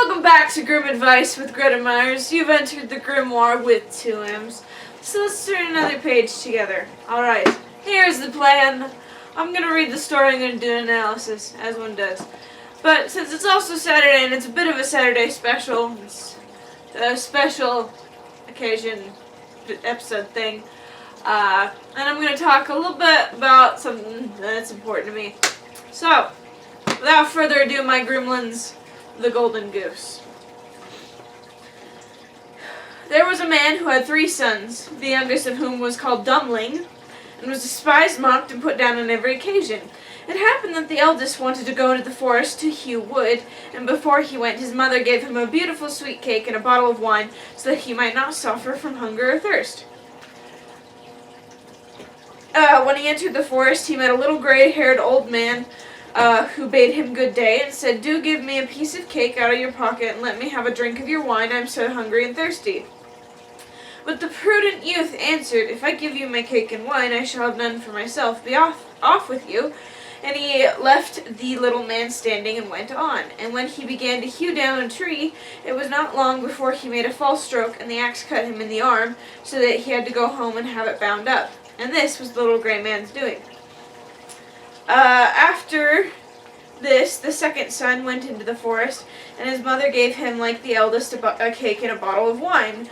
Welcome back to Grim Advice with Gretta Myers. You've entered the grimoire with 2 M's. So let's turn another page together. Alright, here's the plan. I'm going to read the story, I'm going to do an analysis, as one does. But since it's also Saturday, and it's a bit of a Saturday special, it's a special occasion episode thing, and I'm going to talk a little bit about something that's important to me. So, without further ado, my gremlins, the Golden Goose. There was a man who had 3 sons, the youngest of whom was called Dumbling, and was despised, mocked, and put down on every occasion. It happened that the eldest wanted to go into the forest to hew wood, and before he went, his mother gave him a beautiful sweet cake and a bottle of wine, so that he might not suffer from hunger or thirst. When he entered the forest, he met a little gray-haired old man, who bade him good day, and said, "Do give me a piece of cake out of your pocket, and let me have a drink of your wine. I am so hungry and thirsty." But the prudent youth answered, "If I give you my cake and wine, I shall have none for myself. Be off with you." And he left the little man standing and went on. And when he began to hew down a tree, it was not long before he made a false stroke, and the axe cut him in the arm, so that he had to go home and have it bound up. And this was the little gray man's doing. After this, the second son went into the forest, and his mother gave him, like the eldest, a cake and a bottle of wine.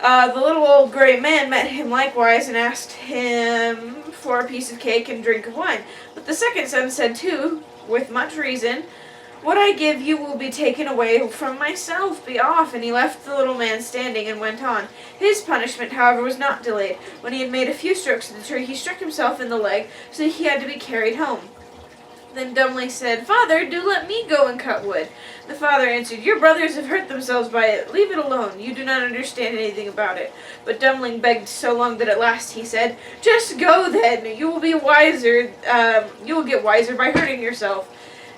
The little old gray man met him likewise, and asked him for a piece of cake and drink of wine. But the second son said too, with much reason, "What I give you will be taken away from myself. Be off." And he left the little man standing and went on. His punishment, however, was not delayed. When he had made a few strokes at the tree, he struck himself in the leg, so that he had to be carried home. Then Dumbling said, "Father, do let me go and cut wood." The father answered, "Your brothers have hurt themselves by it. Leave it alone. You do not understand anything about it." But Dumbling begged so long that at last he said, "Just go then. You will be wiser. You will get wiser by hurting yourself."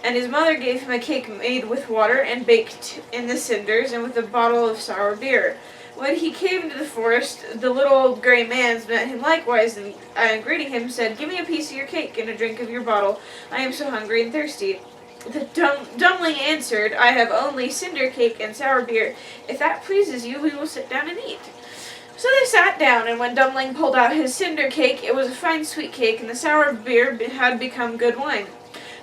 And his mother gave him a cake made with water and baked in the cinders, and with a bottle of sour beer. When he came to the forest, the little old gray man met him likewise, and greeting him, said, "Give me a piece of your cake and a drink of your bottle. I am so hungry and thirsty." The Dumbling answered, "I have only cinder cake and sour beer. If that pleases you, we will sit down and eat." So they sat down, and when Dumbling pulled out his cinder cake, it was a fine sweet cake, and the sour beer had become good wine.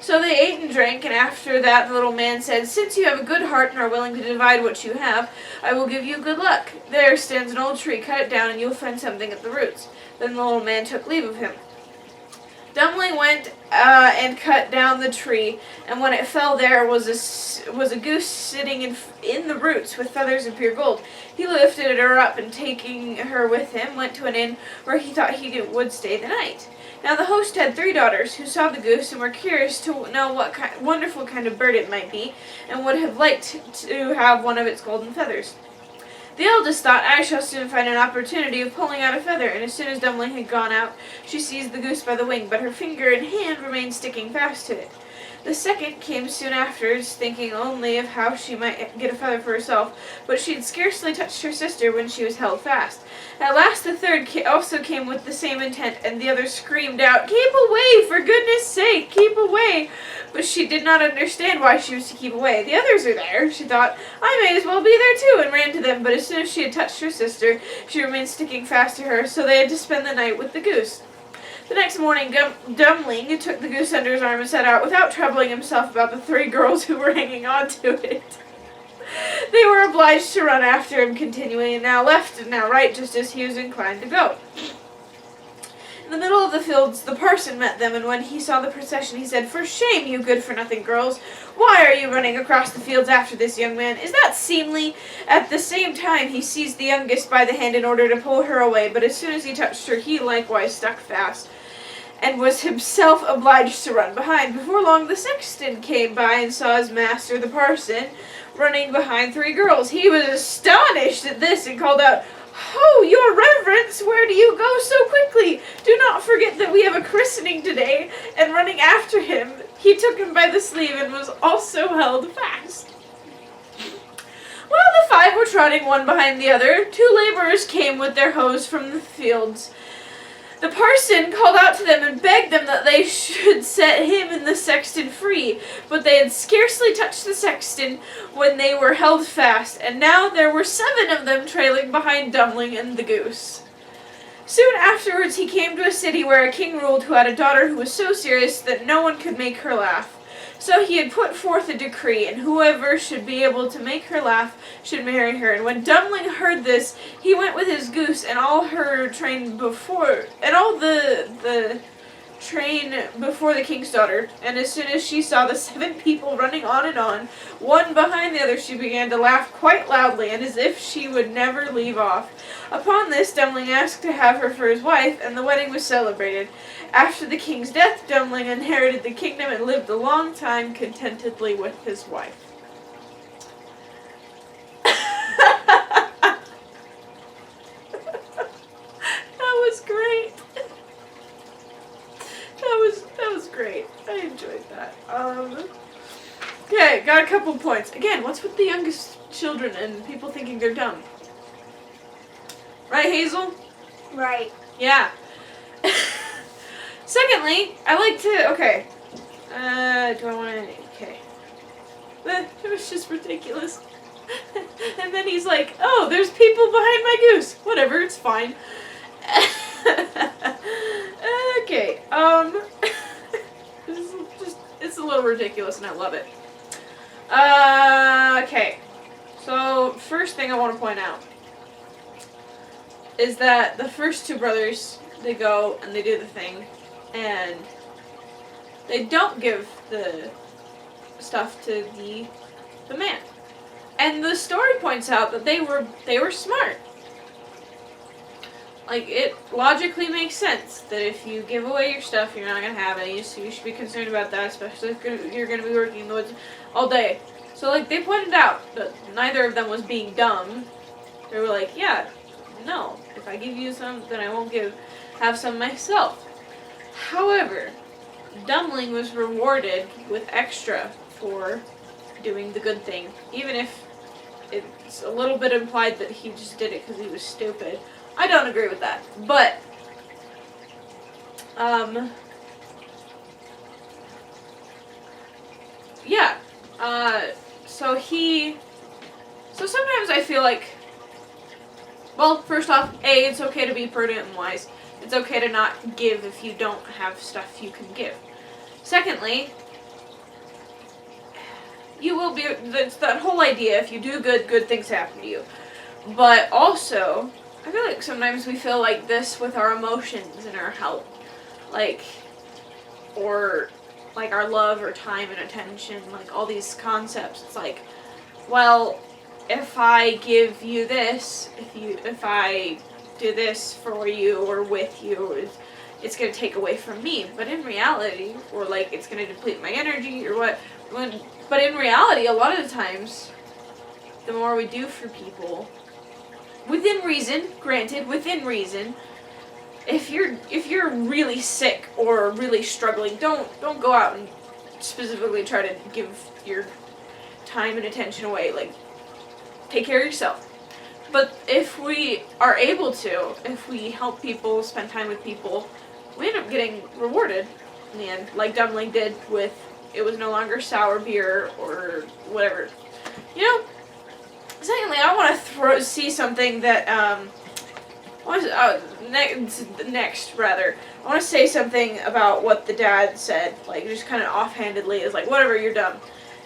So they ate and drank, and after that the little man said, "Since you have a good heart and are willing to divide what you have, I will give you good luck. There stands an old tree, cut it down, and you will find something at the roots." Then the little man took leave of him. Dumbling went and cut down the tree, and when it fell, there was a goose sitting in the roots with feathers of pure gold. He lifted her up, and taking her with him, went to an inn where he thought he would stay the night. Now the host had 3 daughters who saw the goose and were curious to know what wonderful kind of bird it might be, and would have liked to have one of its golden feathers. The eldest thought, "I shall soon find an opportunity of pulling out a feather," and as soon as Dumbling had gone out, she seized the goose by the wing, but her finger and hand remained sticking fast to it. The second came soon after, thinking only of how she might get a feather for herself, but she had scarcely touched her sister when she was held fast. At last the third also came with the same intent, and the others screamed out, "Keep away, for goodness sake, keep away!" But she did not understand why she was to keep away. "The others are there," she thought. "I may as well be there too," and ran to them. But as soon as she had touched her sister, she remained sticking fast to her, so they had to spend the night with the goose. The next morning, Dumbling took the goose under his arm and set out, without troubling himself about the 3 girls who were hanging on to it. They were obliged to run after him continually, and now left and now right, just as he was inclined to go. In the middle of the fields, the parson met them, and when he saw the procession, he said, "For shame, you good-for-nothing girls! Why are you running across the fields after this young man? Is that seemly?" At the same time, he seized the youngest by the hand in order to pull her away, but as soon as he touched her, he likewise stuck fast, and was himself obliged to run behind. Before long, the sexton came by and saw his master, the parson, running behind 3 girls. He was astonished at this, and called out, "Oh, your reverence, where do you go so quickly? Do not forget that we have a christening today." And running after him, he took him by the sleeve, and was also held fast. While the 5 were trotting one behind the other, 2 laborers came with their hoes from the fields. The parson called out to them and begged them that they should set him and the sexton free, but they had scarcely touched the sexton when they were held fast, and now there were 7 of them trailing behind Dumpling and the goose. Soon afterwards he came to a city where a king ruled who had a daughter who was so serious that no one could make her laugh. So he had put forth a decree, and whoever should be able to make her laugh should marry her. And when Dumpling heard this, he went with his goose and all her train before, and all the train before the king's daughter. And as soon as she saw the 7 people running on and on, one behind the other, she began to laugh quite loudly, and as if she would never leave off. Upon this, Dumpling asked to have her for his wife, and the wedding was celebrated. After the king's death, Dumpling inherited the kingdom and lived a long time contentedly with his wife. That was great. That was great. I enjoyed that. Okay, got a couple points. Again, what's with the youngest children and people thinking they're dumb? Right, Hazel? Right. Yeah. Secondly, I like to, okay. Do I want to, okay. It was just ridiculous. And then he's like, oh, there's people behind my goose. Whatever, it's fine. Okay, it's a little ridiculous and I love it. Okay. So, first thing I want to point out is that the first 2 brothers, they go and they do the thing, and they don't give the stuff to the man. And the story points out that they were smart. Like, it logically makes sense that if you give away your stuff, you're not going to have any, so you should be concerned about that, especially if you're going to be working in the woods all day. So, like, they pointed out that neither of them was being dumb. They were like, yeah, no, if I give you some, then I won't have some myself. However, Dumpling was rewarded with extra for doing the good thing, even if it's a little bit implied that he just did it because he was stupid. I don't agree with that, but yeah. So sometimes I feel like, well, first off, it's okay to be prudent and wise. It's okay to not give if you don't have stuff you can give. Secondly, you will be, that's that whole idea, if you do good, good things happen to you. But also, I feel like sometimes we feel like this with our emotions and our health. Like, or like our love or time and attention, like all these concepts. It's like, well, if I give you this, if I do this for you or with you, it's going to take away from me. But in reality, or like it's going to deplete my energy or what. But in reality, a lot of the times, the more we do for people, within reason, granted, within reason, if you're really sick or really struggling, don't go out and specifically try to give your time and attention away. Like, take care of yourself. But if we are able to, if we help people, spend time with people, we end up getting rewarded in the end, like Dumpling did with it was no longer sour beer or whatever. You know, secondly, I want to see something that, next, rather. I want to say something about what the dad said, like, just kind of offhandedly. It's like, whatever, you're dumb.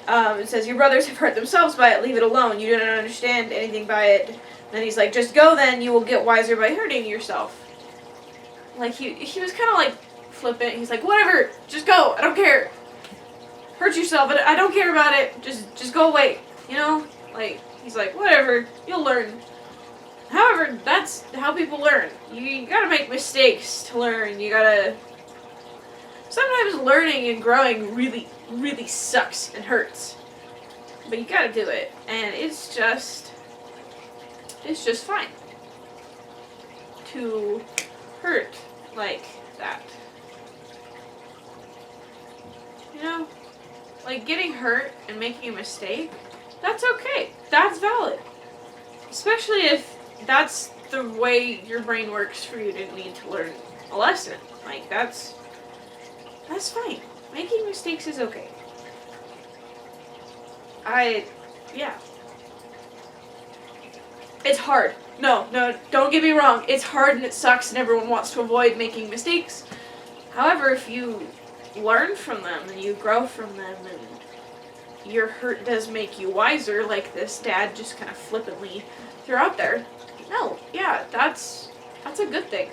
It says, your brothers have hurt themselves by it, leave it alone. You don't understand anything by it. And then he's like, just go then, you will get wiser by hurting yourself. Like, he was kind of like flippant. He's like, whatever, just go, I don't care. Hurt yourself, but I don't care about it. Just go away, you know? Like, he's like, whatever, you'll learn. However, that's how people learn. You gotta make mistakes to learn. You gotta... Sometimes learning and growing really, really sucks and hurts. But you gotta do it. And it's just fine to hurt like that. You know? Like, getting hurt and making a mistake, that's okay. That's valid. Especially if that's the way your brain works for you to need to learn a lesson. Like, that's fine. Making mistakes is okay. Yeah. It's hard. No, don't get me wrong. It's hard and it sucks and everyone wants to avoid making mistakes. However, if you learn from them and you grow from them and your hurt does make you wiser, like this dad just kind of flippantly threw out there, no, yeah, that's a good thing.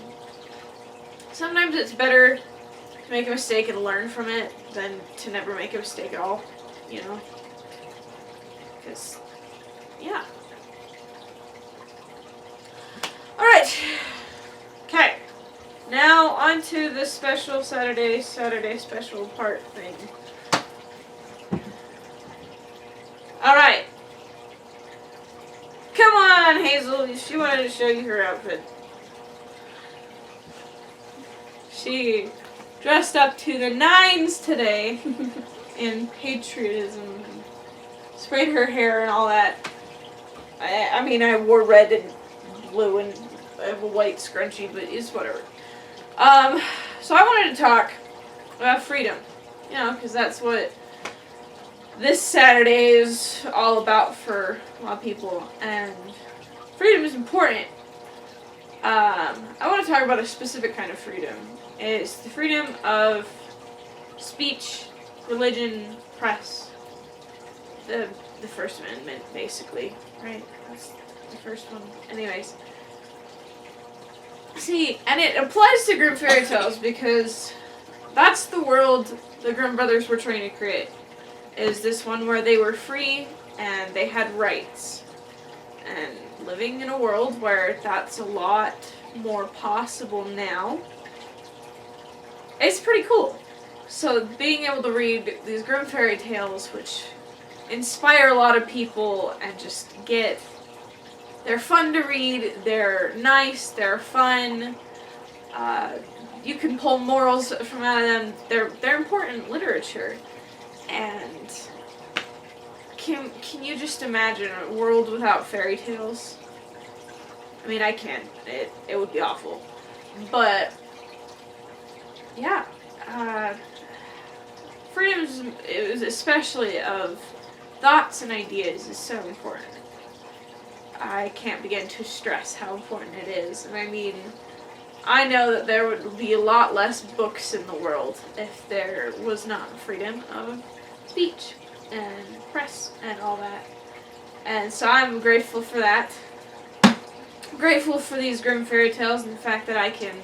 Sometimes it's better to make a mistake and learn from it than to never make a mistake at all, you know? Because, yeah. Alright. Okay. Now, on to the special Saturday special part thing. Alright. Come on, Hazel. She wanted to show you her outfit. She dressed up to the nines today in patriotism and sprayed her hair and all that. I mean, I wore red and blue and I have a white scrunchie, but it's whatever. So I wanted to talk about freedom, you know, because that's what this Saturday is all about for a lot of people, and freedom is important. I want to talk about a specific kind of freedom. It's the freedom of speech, religion, press. The First Amendment, basically, right? That's the first one. Anyways. See, and it applies to Grimm fairy tales because that's the world the Grimm brothers were trying to create. Is this one where they were free and they had rights. And living in a world where that's a lot more possible now, it's pretty cool. So being able to read these Grimm fairy tales, which inspire a lot of people and just they're fun to read, they're nice, they're fun, you can pull morals from out of them, they're important literature, and can you just imagine a world without fairy tales? I mean, I can, it would be awful, but, yeah, freedom, especially of thoughts and ideas, is so important. I can't begin to stress how important it is. And I mean, I know that there would be a lot less books in the world if there was not freedom of speech and press and all that. And so I'm grateful for that. I'm grateful for these Grimm fairy tales and the fact that I can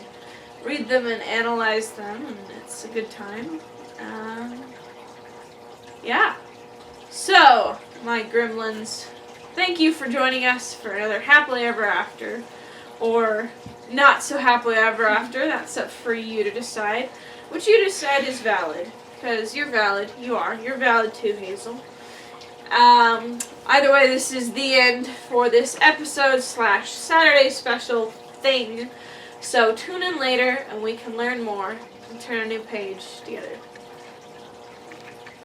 read them and analyze them, and it's a good time. Yeah. So, my gremlins, thank you for joining us for another Happily Ever After, or not so Happily Ever After. That's up for you to decide. What you decide is valid, because you're valid. You're valid too, Hazel. Either way, this is the end for this episode / Saturday special thing. So tune in later, and we can learn more and turn a new page together.